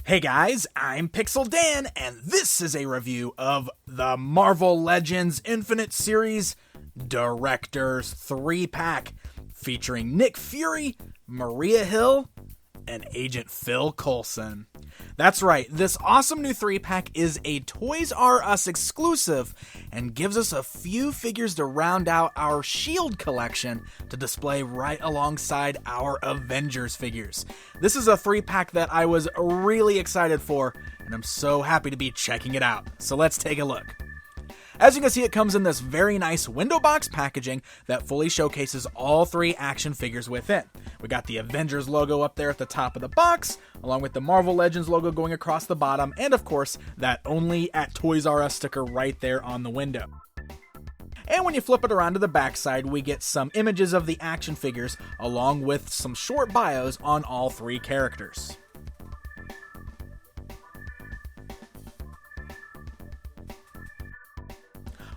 Hey guys, I'm Pixel Dan, and this is a review of the Marvel Legends Infinite Series Director's 3-pack featuring Nick Fury, Maria Hill, and Agent Phil Coulson. That's right, this awesome new 3-pack is a Toys R Us exclusive and gives us a few figures to round out our S.H.I.E.L.D. collection to display right alongside our Avengers figures. This is a 3-pack that I was really excited for, and I'm so happy to be checking it out. So let's take a look. As you can see, it comes in this very nice window box packaging that fully showcases all 3 action figures within. We got the Avengers logo up there at the top of the box, along with the Marvel Legends logo going across the bottom, and of course, that Only at Toys R Us sticker right there on the window. And when you flip it around to the backside, we get some images of the action figures, along with some short bios on all 3 characters.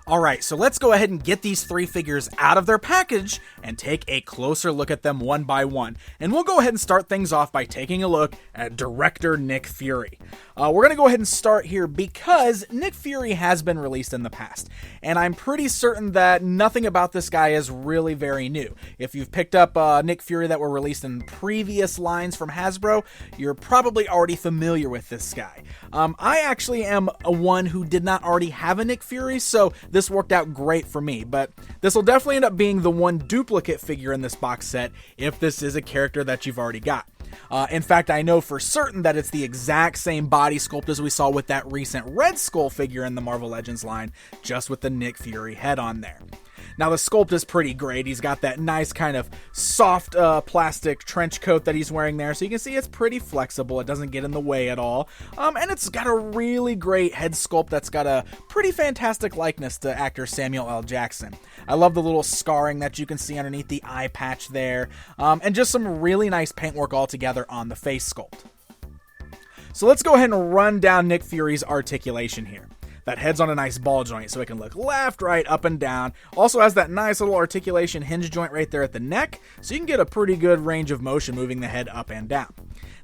Alright, so let's go ahead and get these 3 figures out of their package and take a closer look at them one by one. And we'll go ahead and start things off by taking a look at director Nick Fury. We're going to go ahead and start here because Nick Fury has been released in the past, and I'm pretty certain that nothing about this guy is really very new. If you've picked up Nick Fury that were released in previous lines from Hasbro, you're probably already familiar with this guy. I actually am one who did not already have a Nick Fury, so this worked out great for me, but this will definitely end up being the one duplicate figure in this box set if this is a character that you've already got. In fact, I know for certain that it's the exact same body sculpt as we saw with that recent Red Skull figure in the Marvel Legends line, just with the Nick Fury head on there. Now, the sculpt is pretty great. He's got that nice kind of soft plastic trench coat that he's wearing there, so you can see it's pretty flexible. It doesn't get in the way at all. And it's got a really great head sculpt that's got a pretty fantastic likeness to actor Samuel L. Jackson. I love the little scarring that you can see underneath the eye patch there, and just some really nice paintwork altogether on the face sculpt. So let's go ahead and run down Nick Fury's articulation here. That head's on a nice ball joint, so it can look left, right, up, and down. Also has that nice little articulation hinge joint right there at the neck, so you can get a pretty good range of motion moving the head up and down.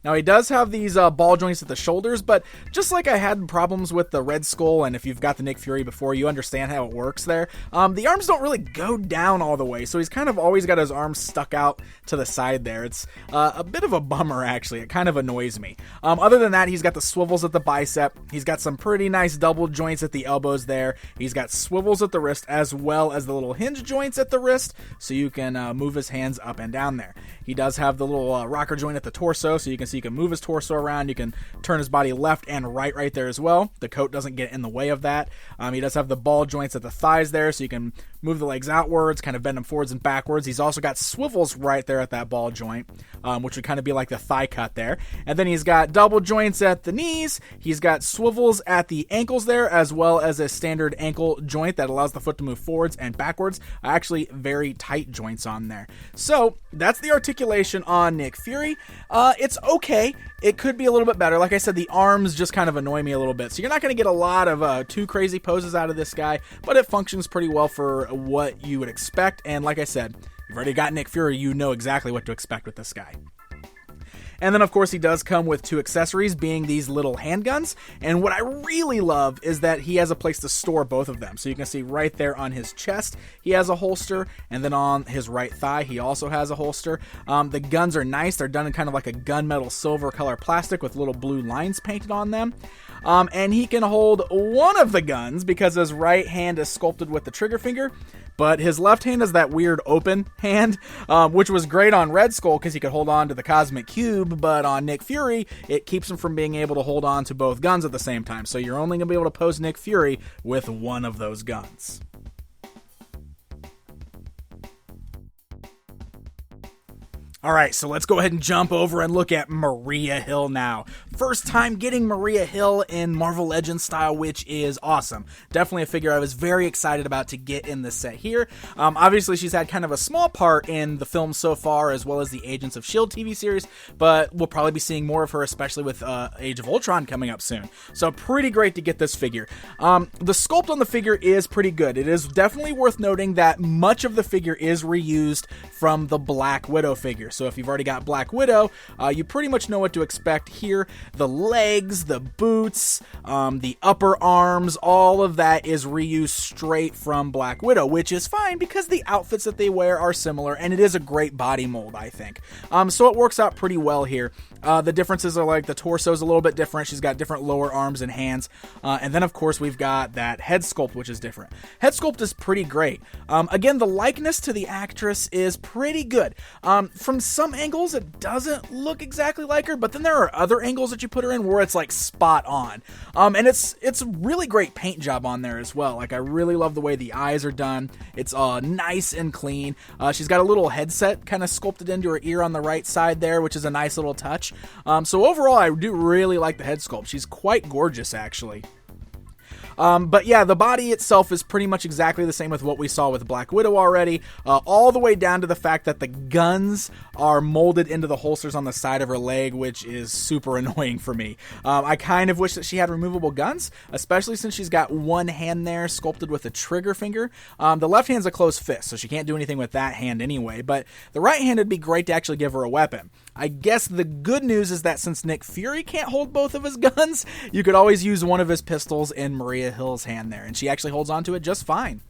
Now, he does have these ball joints at the shoulders, but just like I had problems with the Red Skull, and if you've got the Nick Fury before, you understand how it works there, the arms don't really go down all the way, so he's kind of always got his arms stuck out to the side there. It's a bit of a bummer, actually. It kind of annoys me. Other than that, he's got the swivels at the bicep. He's got some pretty nice double joints at the elbows there. He's got swivels at the wrist, as well as the little hinge joints at the wrist, so you can move his hands up and down there. He does have the little rocker joint at the torso, so you can move his torso around. You can turn his body left and right there as well. The coat doesn't get in the way of that. He does have the ball joints at the thighs there, so you can move the legs outwards, kind of bend them forwards and backwards. He's also got swivels right there at that ball joint, which would kind of be like the thigh cut there. And then he's got double joints at the knees. He's got swivels at the ankles there, as well as a standard ankle joint that allows the foot to move forwards and backwards. Actually, very tight joints on there. So that's the articulation on Nick Fury. It's okay. It could be a little bit better. Like I said, the arms just kind of annoy me a little bit. So you're not going to get a lot of too crazy poses out of this guy, but it functions pretty well for what you would expect. And like I said, you've already got Nick Fury. You know exactly what to expect with this guy. And then, of course, he does come with 2 accessories, being these little handguns. And what I really love is that he has a place to store both of them. So you can see right there on his chest, he has a holster. And then on his right thigh, he also has a holster. The guns are nice. They're done in kind of like a gunmetal silver color plastic with little blue lines painted on them. And he can hold one of the guns because his right hand is sculpted with the trigger finger, but his left hand is that weird open hand, which was great on Red Skull because he could hold on to the Cosmic Cube, but on Nick Fury, it keeps him from being able to hold on to both guns at the same time, so you're only going to be able to pose Nick Fury with one of those guns. Alright, so let's go ahead and jump over and look at Maria Hill now. First time getting Maria Hill in Marvel Legends style, which is awesome. Definitely a figure I was very excited about to get in this set here. Obviously, she's had kind of a small part in the film so far, as well as the Agents of S.H.I.E.L.D. TV series, but we'll probably be seeing more of her, especially with Age of Ultron coming up soon. So pretty great to get this figure. The sculpt on the figure is pretty good. It is definitely worth noting that much of the figure is reused from the Black Widow figure. So if you've already got Black Widow, you pretty much know what to expect here. The legs, the boots, the upper arms, all of that is reused straight from Black Widow, which is fine because the outfits that they wear are similar, and it is a great body mold, I think. So it works out pretty well here. The differences are like the torso is a little bit different. She's got different lower arms and hands. And then, of course, we've got that head sculpt, which is different. Head sculpt is pretty great. Again, the likeness to the actress is pretty good. From some angles, it doesn't look exactly like her, but then there are other angles that you put her in where it's like spot on. And it's a really great paint job on there as well. Like, I really love the way the eyes are done. It's nice and clean. She's got a little headset kind of sculpted into her ear on the right side there, which is a nice little touch. So overall, I do really like the head sculpt. She's quite gorgeous, actually. But yeah, the body itself is pretty much exactly the same with what we saw with Black Widow already, all the way down to the fact that the guns are molded into the holsters on the side of her leg, which is super annoying for me. I kind of wish that she had removable guns, especially since she's got one hand there sculpted with a trigger finger. The left hand's a closed fist, so she can't do anything with that hand anyway, but the right hand would be great to actually give her a weapon. I guess the good news is that since Nick Fury can't hold both of his guns, you could always use one of his pistols in Maria Hill's hand there, and she actually holds onto it just fine.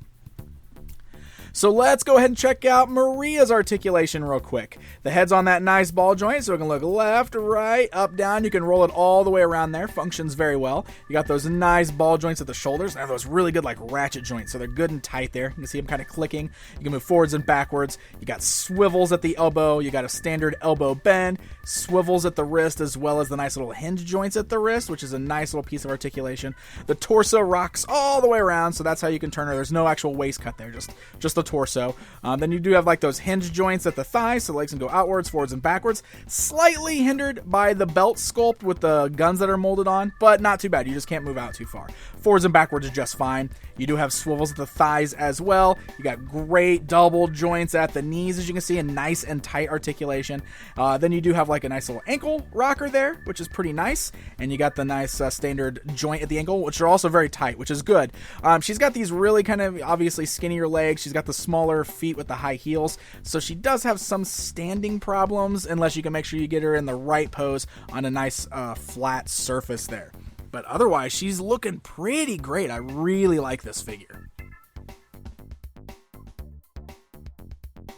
So let's go ahead and check out Maria's articulation real quick. The head's on that nice ball joint, so it can look left, right, up, down. You can roll it all the way around there. Functions very well. You got those nice ball joints at the shoulders. They have those really good like ratchet joints, so they're good and tight there. You can see them kind of clicking. You can move forwards and backwards. You got swivels at the elbow. You got a standard elbow bend, swivels at the wrist, as well as the nice little hinge joints at the wrist, which is a nice little piece of articulation. The torso rocks all the way around, so that's how you can turn her. There's no actual waist cut there, just the torso. Then you do have like those hinge joints at the thighs, so the legs can go outwards, forwards, and backwards. Slightly hindered by the belt sculpt with the guns that are molded on, but not too bad. You just can't move out too far. Forwards and backwards is just fine. You do have swivels at the thighs as well. You got great double joints at the knees, as you can see, and nice and tight articulation. Then you do have like a nice little ankle rocker there, which is pretty nice. And you got the nice standard joint at the ankle, which are also very tight, which is good. She's got these really kind of obviously skinnier legs. She's got the smaller feet with the high heels. So she does have some standing problems unless you can make sure you get her in the right pose on a nice flat surface there. But otherwise, she's looking pretty great. I really like this figure.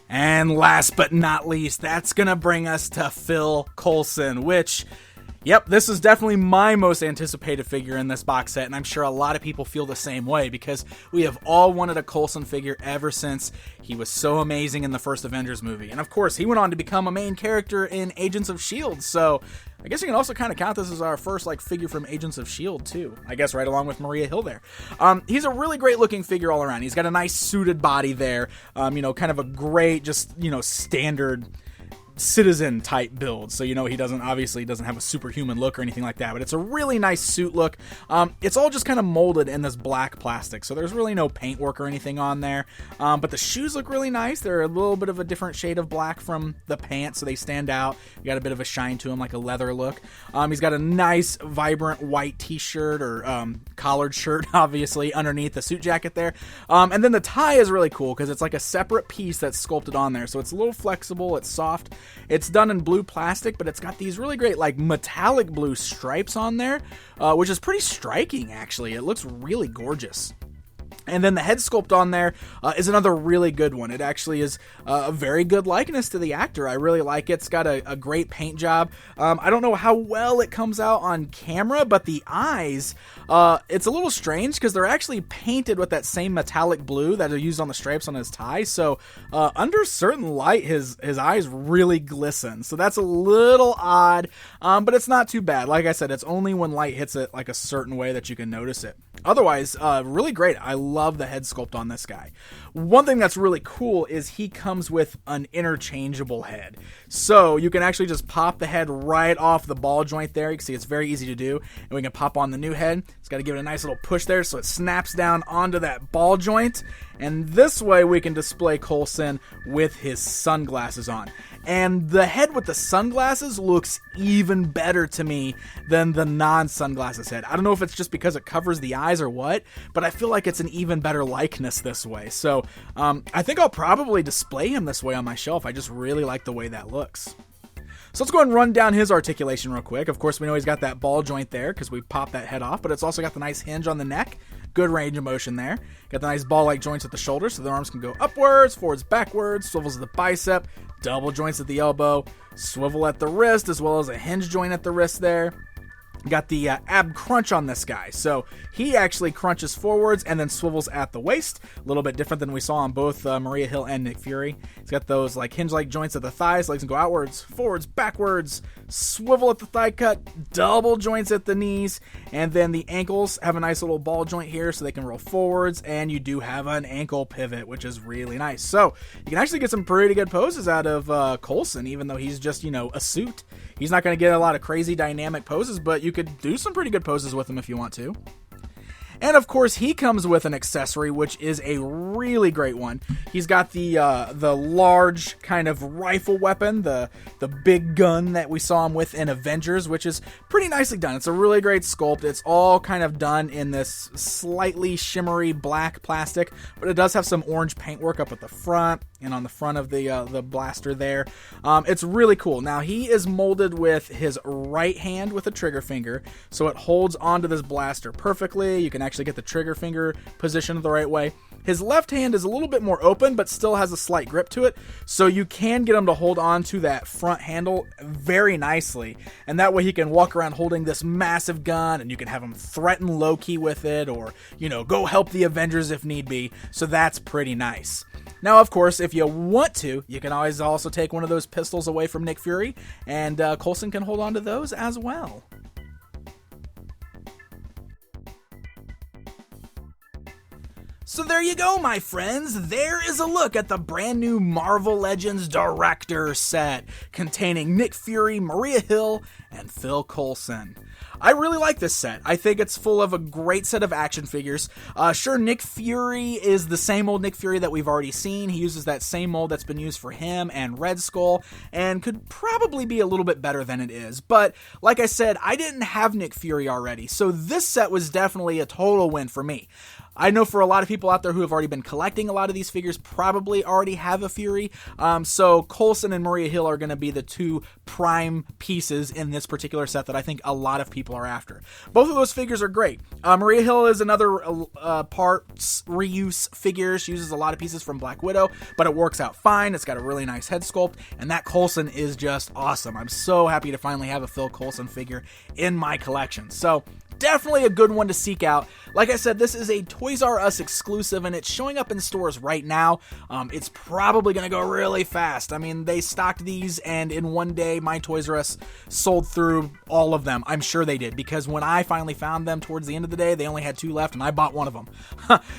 And last but not least, that's going to bring us to Phil Coulson, which, yep, this is definitely my most anticipated figure in this box set, and I'm sure a lot of people feel the same way because we have all wanted a Coulson figure ever since he was so amazing in the first Avengers movie. And of course, he went on to become a main character in Agents of S.H.I.E.L.D., so I guess you can also kind of count this as our first like figure from Agents of S.H.I.E.L.D. too. I guess right along with Maria Hill there. He's a really great looking figure all around. He's got a nice suited body there. Kind of a great, just, standard citizen type build, so he doesn't have a superhuman look or anything like that, but it's a really nice suit look. It's all just kind of molded in this black plastic, so there's really no paint work or anything on there, but the shoes look really nice. They're a little bit of a different shade of black from the pants, so they stand out. You got a bit of a shine to them, like a leather look. He's got a nice vibrant white t-shirt or collared shirt obviously underneath the suit jacket there, and then the tie is really cool because it's like a separate piece that's sculpted on there, so it's a little flexible, it's soft. It's done in blue plastic, but it's got these really great like metallic blue stripes on there, which is pretty striking actually. It looks really gorgeous. And then the head sculpt on there is another really good one. It actually is a very good likeness to the actor. I really like it. It's got a great paint job. I don't know how well it comes out on camera, but the eyes, it's a little strange because they're actually painted with that same metallic blue that are used on the stripes on his tie. So under certain light, his eyes really glisten. So that's a little odd, but it's not too bad. Like I said, it's only when light hits it like a certain way that you can notice it. Otherwise, really great. I love the head sculpt on this guy. One thing that's really cool is he comes with an interchangeable head. So you can actually just pop the head right off the ball joint there. You can see it's very easy to do. And we can pop on the new head. It's got to give it a nice little push there so it snaps down onto that ball joint. And this way we can display Coulson with his sunglasses on. And the head with the sunglasses looks even better to me than the non-sunglasses head. I don't know if it's just because it covers the eyes or what, but I feel like it's an even better likeness this way. So I think I'll probably display him this way on my shelf. I just really like the way that looks. So let's go ahead and run down his articulation real quick. Of course, we know he's got that ball joint there because we popped that head off, but it's also got the nice hinge on the neck. Good range of motion there. Got the nice ball-like joints at the shoulder, so the arms can go upwards, forwards, backwards, swivels at the bicep, double joints at the elbow, swivel at the wrist, as well as a hinge joint at the wrist there. Got the ab crunch on this guy, so he actually crunches forwards and then swivels at the waist. A little bit different than we saw on both Maria Hill and Nick Fury. He's got those like hinge-like joints at the thighs, legs can go outwards, forwards, backwards, swivel at the thigh cut, double joints at the knees, and then the ankles have a nice little ball joint here so they can roll forwards, and you do have an ankle pivot, which is really nice. So you can actually get some pretty good poses out of Coulson, even though he's just, a suit. He's not going to get a lot of crazy dynamic poses, but you could do some pretty good poses with him if you want to. And of course, he comes with an accessory, which is a really great one. He's got the large kind of rifle weapon, the big gun that we saw him with in Avengers, which is pretty nicely done. It's a really great sculpt. It's all kind of done in this slightly shimmery black plastic, but it does have some orange paintwork up at the front and on the front of the blaster there. It's really cool. Now, he is molded with his right hand with a trigger finger, so it holds onto this blaster perfectly. You can actually get the trigger finger positioned the right way. His left hand is a little bit more open, but still has a slight grip to it, so you can get him to hold on to that front handle very nicely, and that way he can walk around holding this massive gun, and you can have him threaten Loki with it, or, go help the Avengers if need be, so that's pretty nice. Now, of course, if you want to, you can always also take one of those pistols away from Nick Fury, and Coulson can hold on to those as well. So there you go, my friends. There is a look at the brand new Marvel Legends Director set containing Nick Fury, Maria Hill, and Phil Coulson. I really like this set. I think it's full of a great set of action figures. Sure, Nick Fury is the same old Nick Fury that we've already seen. He uses that same mold that's been used for him and Red Skull, and could probably be a little bit better than it is. But like I said, I didn't have Nick Fury already, so this set was definitely a total win for me. I know for a lot of people out there who have already been collecting a lot of these figures probably already have a Fury, so Coulson and Maria Hill are going to be the two prime pieces in this particular set that I think a lot of people are after. Both of those figures are great. Maria Hill is another parts reuse figure. She uses a lot of pieces from Black Widow, but it works out fine. It's got a really nice head sculpt, and that Coulson is just awesome. I'm so happy to finally have a Phil Coulson figure in my collection. So definitely a good one to seek out. Like I said, this is a Toys R Us exclusive, and it's showing up in stores right now. It's probably going to go really fast. I mean, they stocked these, and in one day, my Toys R Us sold through all of them. I'm sure they did, because when I finally found them towards the end of the day, they only had 2 left, and I bought one of them.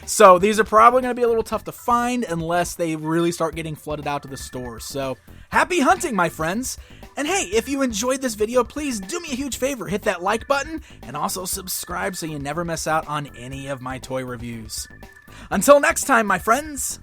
So these are probably going to be a little tough to find unless they really start getting flooded out to the stores. So happy hunting, my friends. And hey, if you enjoyed this video, please do me a huge favor. Hit that like button and also subscribe so you never miss out on any of my toy reviews. Until next time, my friends.